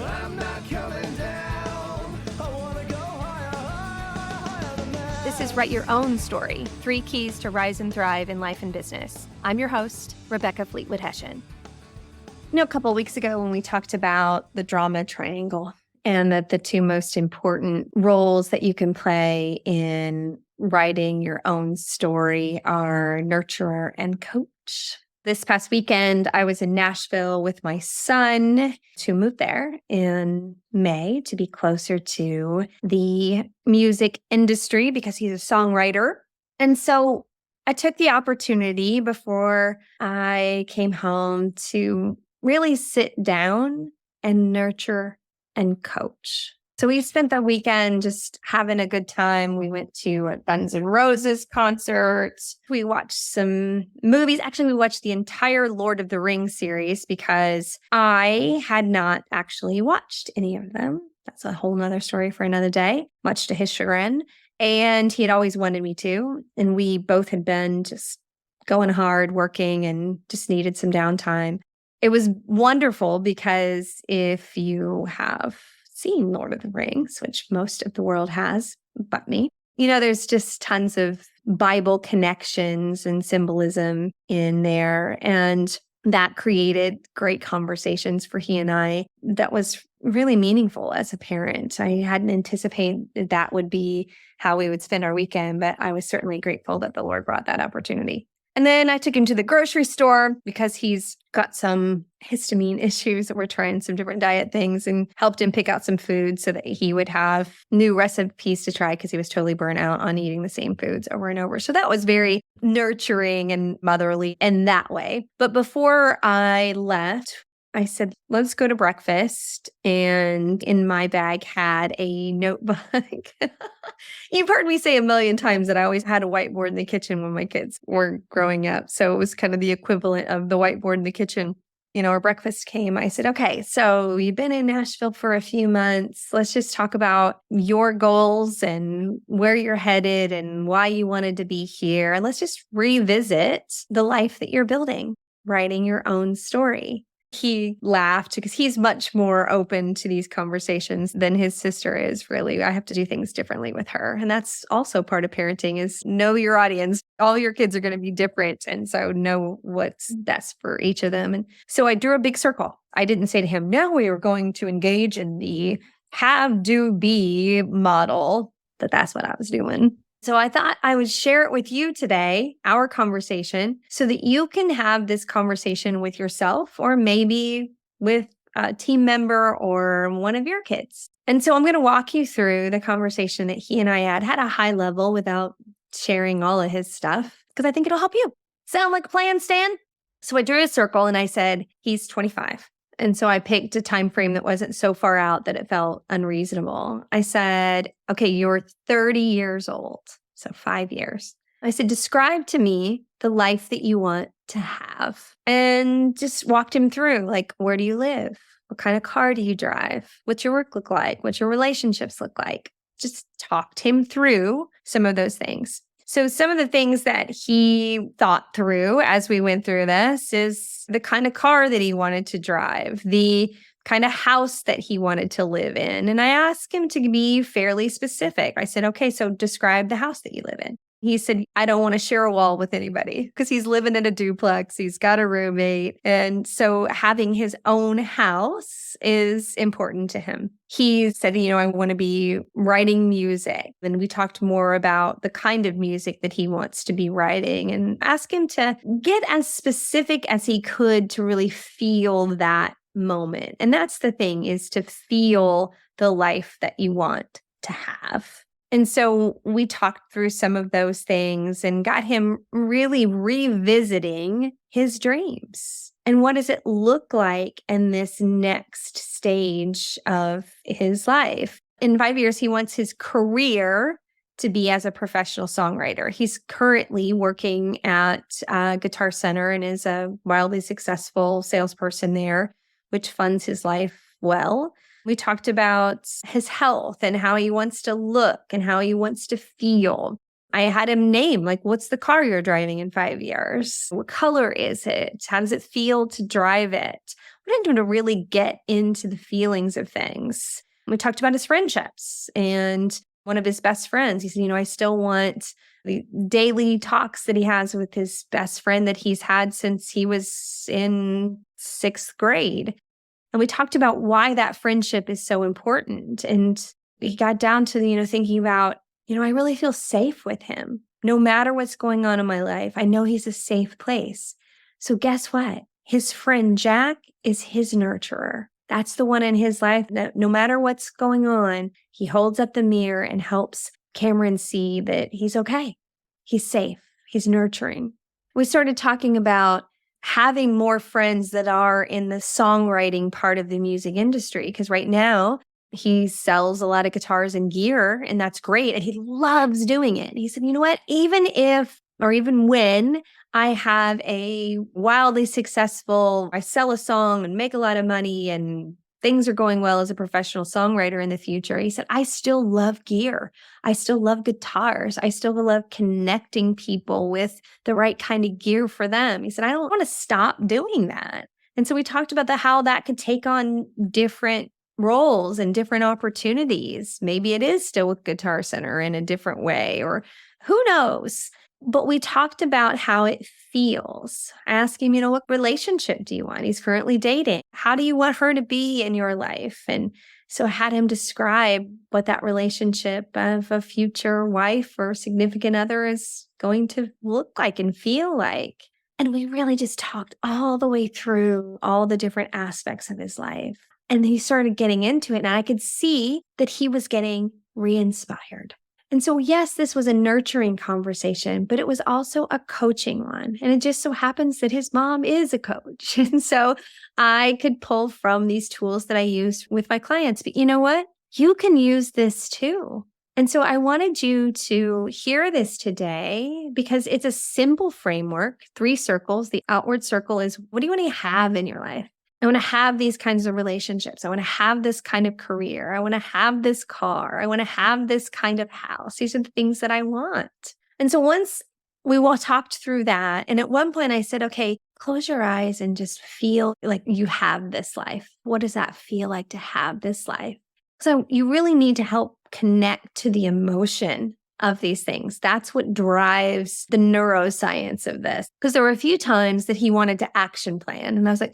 I'm not coming down. I wanna go higher, higher, higher than that. This is Write Your Own Story, 3 Keys to Rise and Thrive in Life and Business. I'm your host, Rebecca Fleetwood Hession. A couple of weeks ago when we talked about the drama triangle and that the 2 most important roles that you can play in writing your own story are nurturer and coach. This past weekend, I was in Nashville with my son to move there in May to be closer to the music industry because he's a songwriter. And so I took the opportunity before I came home to really sit down and nurture and coach. So we spent the weekend just having a good time. We went to a Guns N' Roses concert. We watched some movies. Actually, we watched the entire Lord of the Rings series because I had not actually watched any of them. That's a whole nother story for another day, much to his chagrin. And he had always wanted me to. And we both had been just going hard, working, and just needed some downtime. It was wonderful because if you have seen Lord of the Rings, which most of the world has, but me, there's just tons of Bible connections and symbolism in there. And that created great conversations for he and I that was really meaningful as a parent. I hadn't anticipated that would be how we would spend our weekend, but I was certainly grateful that the Lord brought that opportunity. And then I took him to the grocery store because he's got some histamine issues. We're trying some different diet things and helped him pick out some food so that he would have new recipes to try because he was totally burnt out on eating the same foods over and over. So that was very nurturing and motherly in that way. But before I left, I said, let's go to breakfast. And in my bag had a notebook. You've heard me say a million times that I always had a whiteboard in the kitchen when my kids were growing up. So it was kind of the equivalent of the whiteboard in the kitchen. Our breakfast came. I said, okay, so you've been in Nashville for a few months. Let's just talk about your goals and where you're headed and why you wanted to be here. And let's just revisit the life that you're building, writing your own story. He laughed because he's much more open to these conversations than his sister is, really. I have to do things differently with her. And that's also part of parenting is know your audience. All your kids are going to be different. And so know what's best for each of them. And so I drew a big circle. I didn't say to him, no, we are going to engage in the have, do, be model, that's what I was doing. So I thought I would share it with you today, our conversation, so that you can have this conversation with yourself or maybe with a team member or one of your kids. And so I'm going to walk you through the conversation that he and I had a high level without sharing all of his stuff, because I think it'll help you. Sound like a plan, Stan? So I drew a circle and I said, he's 25. And so I picked a time frame that wasn't so far out that it felt unreasonable. I said, okay, you're 30 years old, so 5 years. I said, describe to me the life that you want to have. And just walked him through, like, where do you live? What kind of car do you drive? What's your work look like? What's your relationships look like? Just talked him through some of those things. So some of the things that he thought through as we went through this is the kind of car that he wanted to drive, the kind of house that he wanted to live in. And I asked him to be fairly specific. I said, okay, so describe the house that you live in. He said, I don't want to share a wall with anybody because he's living in a duplex. He's got a roommate. And so having his own house is important to him. He said, I want to be writing music. And we talked more about the kind of music that he wants to be writing and ask him to get as specific as he could to really feel that moment. And that's the thing, is to feel the life that you want to have. And so we talked through some of those things and got him really revisiting his dreams. And what does it look like in this next stage of his life? In 5 years, he wants his career to be as a professional songwriter. He's currently working at Guitar Center and is a wildly successful salesperson there, which funds his life well. We talked about his health and how he wants to look and how he wants to feel. I had him name, like, what's the car you're driving in 5 years? What color is it? How does it feel to drive it? wanted him to really get into the feelings of things. We talked about his friendships and one of his best friends. He said, I still want the daily talks that he has with his best friend that he's had since he was in 6th grade. And we talked about why that friendship is so important. And he got down to, thinking about, I really feel safe with him. No matter what's going on in my life, I know he's a safe place. So guess what? His friend Jack is his nurturer. That's the one in his life that no matter what's going on, he holds up the mirror and helps Cameron see that he's okay. He's safe. He's nurturing. We started talking about having more friends that are in the songwriting part of the music industry, because right now he sells a lot of guitars and gear, and that's great. And he loves doing it. He said, you know what? Even when I have a wildly successful, I sell a song and make a lot of money and things are going well as a professional songwriter in the future, he said, I still love gear. I still love guitars. I still love connecting people with the right kind of gear for them. He said, I don't want to stop doing that. And so we talked about how that could take on different roles and different opportunities. Maybe it is still with Guitar Center in a different way, or who knows? But we talked about how it feels. I asked him, what relationship do you want? He's currently dating. How do you want her to be in your life? And so I had him describe what that relationship of a future wife or significant other is going to look like and feel like. And we really just talked all the way through all the different aspects of his life. And he started getting into it, and I could see that he was getting re-inspired. And so, yes, this was a nurturing conversation, but it was also a coaching one. And it just so happens that his mom is a coach. And so I could pull from these tools that I use with my clients. But you know what? You can use this too. And so I wanted you to hear this today because it's a simple framework, 3 circles. The outward circle is, what do you want to have in your life? I want to have these kinds of relationships. I want to have this kind of career. I want to have this car. I want to have this kind of house. These are the things that I want. And so once we all talked through that, and at one point I said, okay, close your eyes and just feel like you have this life. What does that feel like to have this life? So you really need to help connect to the emotion of these things. That's what drives the neuroscience of this. Because there were a few times that he wanted to action plan. And I was like,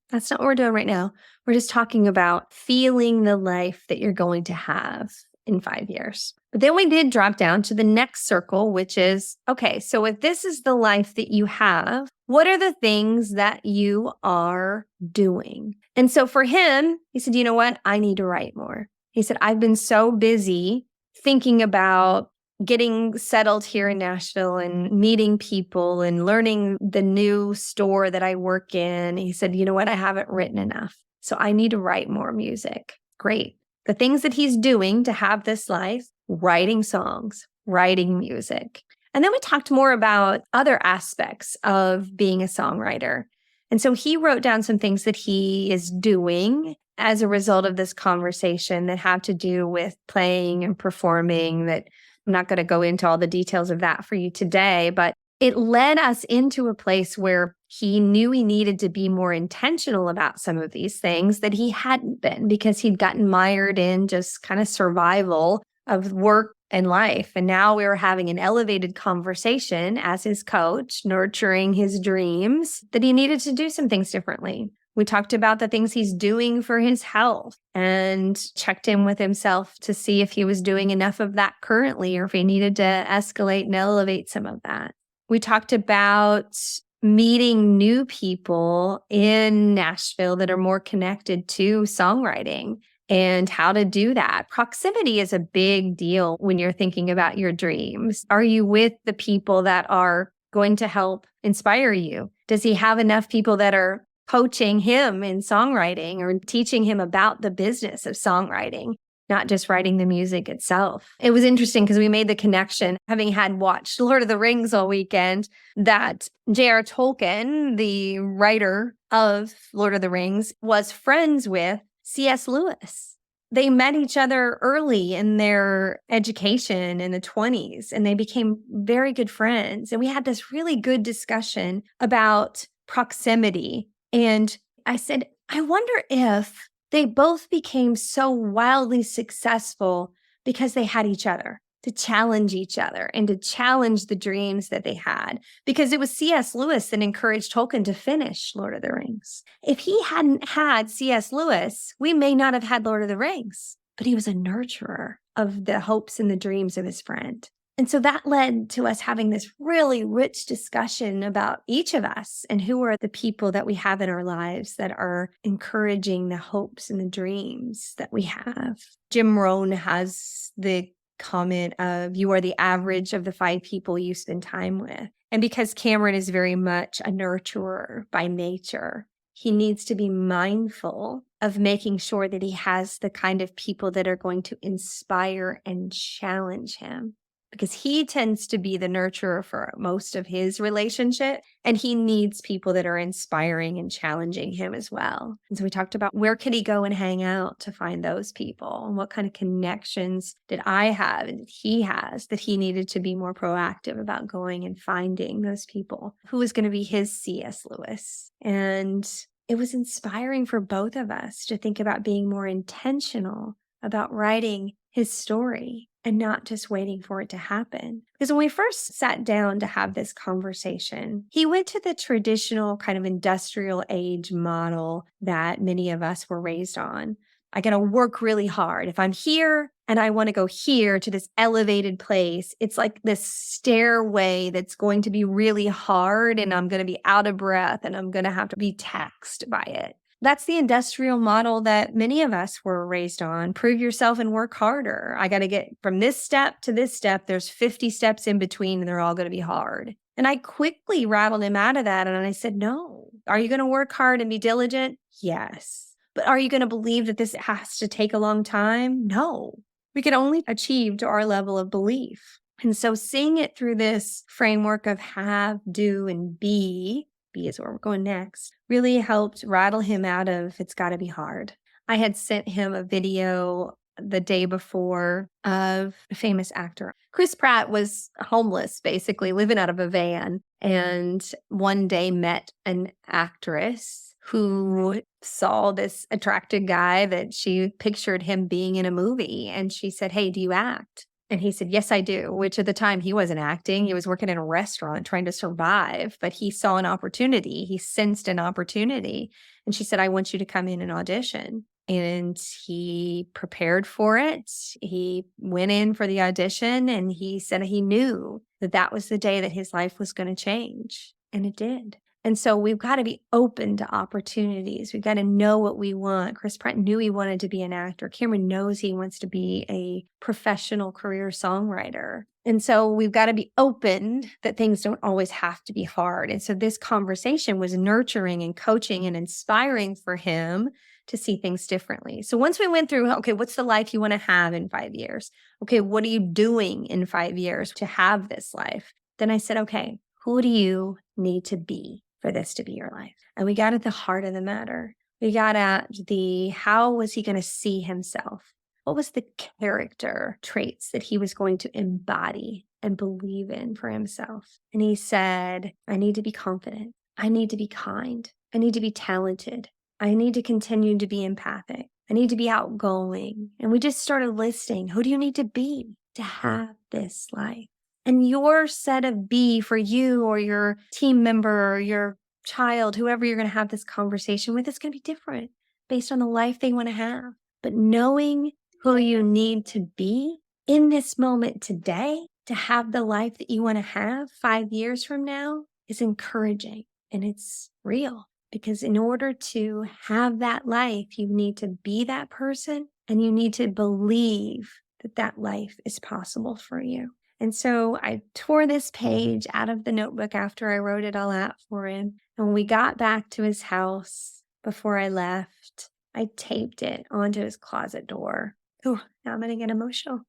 that's not what we're doing right now. We're just talking about feeling the life that you're going to have in 5 years. But then we did drop down to the next circle, which is, okay, so if this is the life that you have, what are the things that you are doing? And so for him, he said, you know what? I need to write more. He said, I've been so busy thinking about getting settled here in Nashville and meeting people and learning the new store that I work in. He said, you know what? I haven't written enough. So I need to write more music. Great. The things that he's doing to have this life, writing songs, writing music. And then we talked more about other aspects of being a songwriter. And so he wrote down some things that he is doing as a result of this conversation that have to do with playing and performing. That I'm not going to go into all the details of that for you today, but it led us into a place where he knew he needed to be more intentional about some of these things that he hadn't been because he'd gotten mired in just kind of survival of work and life. And now we were having an elevated conversation as his coach, nurturing his dreams, that he needed to do some things differently. We talked about the things he's doing for his health and checked in with himself to see if he was doing enough of that currently or if he needed to escalate and elevate some of that. We talked about meeting new people in Nashville that are more connected to songwriting and how to do that. Proximity is a big deal when you're thinking about your dreams. Are you with the people that are going to help inspire you? Does he have enough people that are coaching him in songwriting or teaching him about the business of songwriting, not just writing the music itself? It was interesting because we made the connection, having had watched Lord of the Rings all weekend, that J.R. Tolkien, the writer of Lord of the Rings, was friends with C.S. Lewis. They met each other early in their education in the 20s, and they became very good friends. And we had this really good discussion about proximity. And I said, I wonder if they both became so wildly successful because they had each other to challenge each other and to challenge the dreams that they had. Because it was C.S. Lewis that encouraged Tolkien to finish Lord of the Rings. If he hadn't had C.S. Lewis, we may not have had Lord of the Rings, but he was a nurturer of the hopes and the dreams of his friend. And so that led to us having this really rich discussion about each of us and who are the people that we have in our lives that are encouraging the hopes and the dreams that we have. Jim Rohn has the comment of, you are the average of the 5 people you spend time with. And because Cameron is very much a nurturer by nature, he needs to be mindful of making sure that he has the kind of people that are going to inspire and challenge him, because he tends to be the nurturer for most of his relationship, and he needs people that are inspiring and challenging him as well. And so we talked about, where could he go and hang out to find those people, and what kind of connections did I have and he has that he needed to be more proactive about going and finding those people. Who was going to be his C.S. Lewis? And it was inspiring for both of us to think about being more intentional about writing his story and not just waiting for it to happen. Because when we first sat down to have this conversation, he went to the traditional kind of industrial age model that many of us were raised on. I got to work really hard. If I'm here and I want to go here to this elevated place, it's like this stairway that's going to be really hard, and I'm going to be out of breath and I'm going to have to be taxed by it. That's the industrial model that many of us were raised on. Prove yourself and work harder. I got to get from this step to this step. There's 50 steps in between, and they're all going to be hard. And I quickly rattled him out of that. And I said, no. Are you going to work hard and be diligent? Yes. But are you going to believe that this has to take a long time? No. We can only achieve to our level of belief. And so seeing it through this framework of have, do, and be is where we're going next, really helped rattle him out of, it's got to be hard. I had sent him a video the day before of a famous actor. Chris Pratt was homeless, basically living out of a van, and one day met an actress who saw this attractive guy that she pictured him being in a movie. And she said, hey, do you act? And he said, yes, I do, which at the time he wasn't acting. He was working in a restaurant trying to survive, but he saw an opportunity. He sensed an opportunity. And she said, I want you to come in and audition. And he prepared for it. He went in for the audition, and he said he knew that that was the day that his life was going to change. And it did. And so we've got to be open to opportunities. We've got to know what we want. Chris Pratt knew he wanted to be an actor. Cameron knows he wants to be a professional career songwriter. And so we've got to be open that things don't always have to be hard. And so this conversation was nurturing and coaching and inspiring for him to see things differently. So once we went through, okay, what's the life you want to have in 5 years? Okay, what are you doing in 5 years to have this life? Then I said, okay, who do you need to be for this to be your life? And we got at the heart of the matter. We got at the, how was he going to see himself? What was the character traits that he was going to embody and believe in for himself? And he said, I need to be confident. I need to be kind. I need to be talented. I need to continue to be empathic. I need to be outgoing. And we just started listing, who do you need to be to have this life? And your set of B for you or your team member or your child, whoever you're going to have this conversation with, is going to be different based on the life they want to have. But knowing who you need to be in this moment today to have the life that you want to have 5 years from now is encouraging, and it's real. Because in order to have that life, you need to be that person, and you need to believe that that life is possible for you. And so I tore this page out of the notebook after I wrote it all out for him. And when we got back to his house, before I left, I taped it onto his closet door. Oh, now I'm going to get emotional.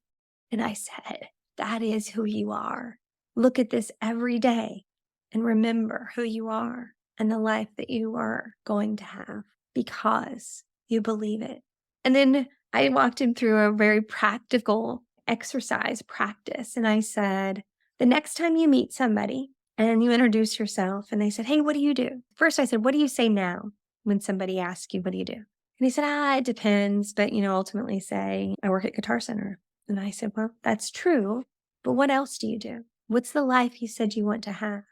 And I said, that is who you are. Look at this every day and remember who you are and the life that you are going to have because you believe it. And then I walked him through a very practical exercise practice. And I said, the next time you meet somebody and you introduce yourself and they said, hey, what do you do? First, I said, what do you say now? when somebody asks you, what do you do? And he said, it depends, but, ultimately say, I work at Guitar Center. And I said, well, that's true, but what else do you do? What's the life you said you want to have?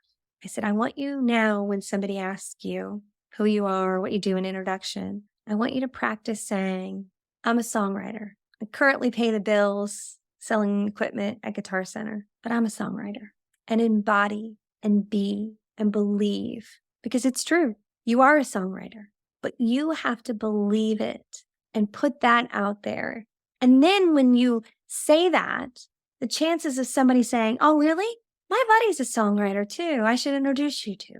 I said, I want you now, when somebody asks you who you are, what you do in introduction, I want you to practice saying, I'm a songwriter. I currently pay the bills selling equipment at Guitar Center, but I'm a songwriter. And embody and be and believe, because it's true. You are a songwriter, but you have to believe it and put that out there. And then when you say that, the chances of somebody saying, oh, really? My buddy's a songwriter too. I should introduce you to.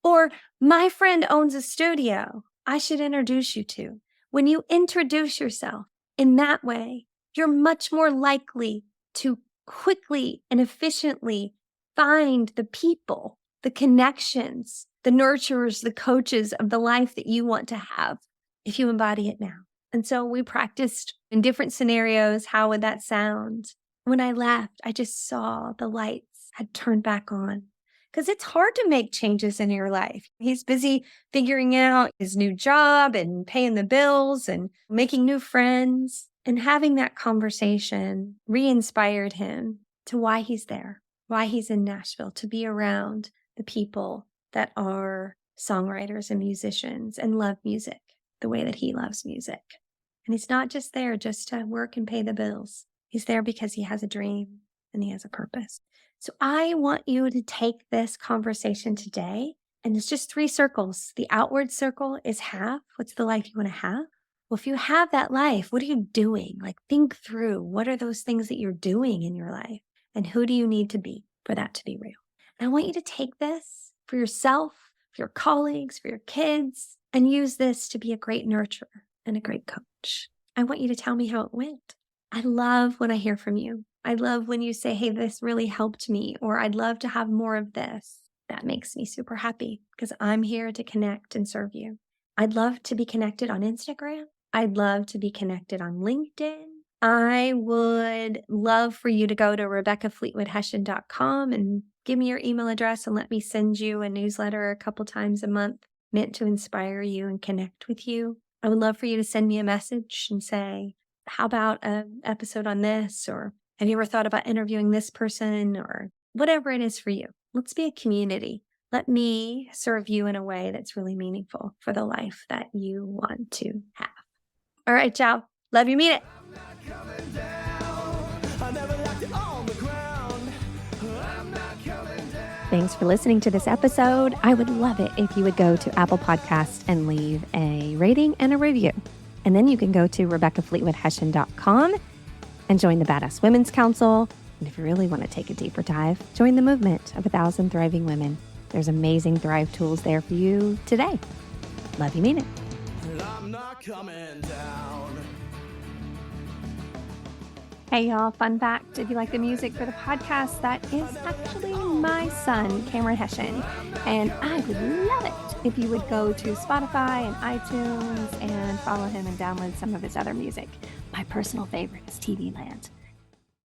Or my friend owns a studio. I should introduce you to. When you introduce yourself in that way, you're much more likely to quickly and efficiently find the people, the connections, the nurturers, the coaches of the life that you want to have if you embody it now. And so we practiced in different scenarios. How would that sound? When I left, I just saw the lights had turned back on, because it's hard to make changes in your life. He's busy figuring out his new job and paying the bills and making new friends. And having that conversation re-inspired him to why he's there, why he's in Nashville, to be around the people that are songwriters and musicians and love music the way that he loves music. And he's not just there just to work and pay the bills. He's there because he has a dream and he has a purpose. So I want you to take this conversation today, and it's just 3 circles. The outward circle is have. What's the life you want to have? Well, if you have that life, what are you doing? Like, think through, what are those things that you're doing in your life? And who do you need to be for that to be real? And I want you to take this for yourself, for your colleagues, for your kids, and use this to be a great nurturer and a great coach. I want you to tell me how it went. I love when I hear from you. I love when you say, hey, this really helped me, or I'd love to have more of this. That makes me super happy because I'm here to connect and serve you. I'd love to be connected on Instagram. I'd love to be connected on LinkedIn. I would love for you to go to RebeccaFleetwoodHessian.com and give me your email address and let me send you a newsletter a couple times a month meant to inspire you and connect with you. I would love for you to send me a message and say, how about an episode on this? Or have you ever thought about interviewing this person? Or whatever it is for you. Let's be a community. Let me serve you in a way that's really meaningful for the life that you want to have. All right, ciao. Love you, mean it. Coming down. I never left it on the ground. I'm not coming down. Thanks for listening to this episode. I would love it if you would go to Apple Podcasts and leave a rating and a review. And then you can go to RebeccaFleetwoodHessian.com and join the Badass Women's Council. And if you really want to take a deeper dive, join the movement of 1,000 Thriving Women. There's amazing Thrive tools there for you today. Love you, mean it. I'm not coming down. Hey y'all, fun fact, if you like the music for the podcast, that is actually my son, Cameron Hessian. And I would love it if you would go to Spotify and iTunes and follow him and download some of his other music. My personal favorite is TV Land.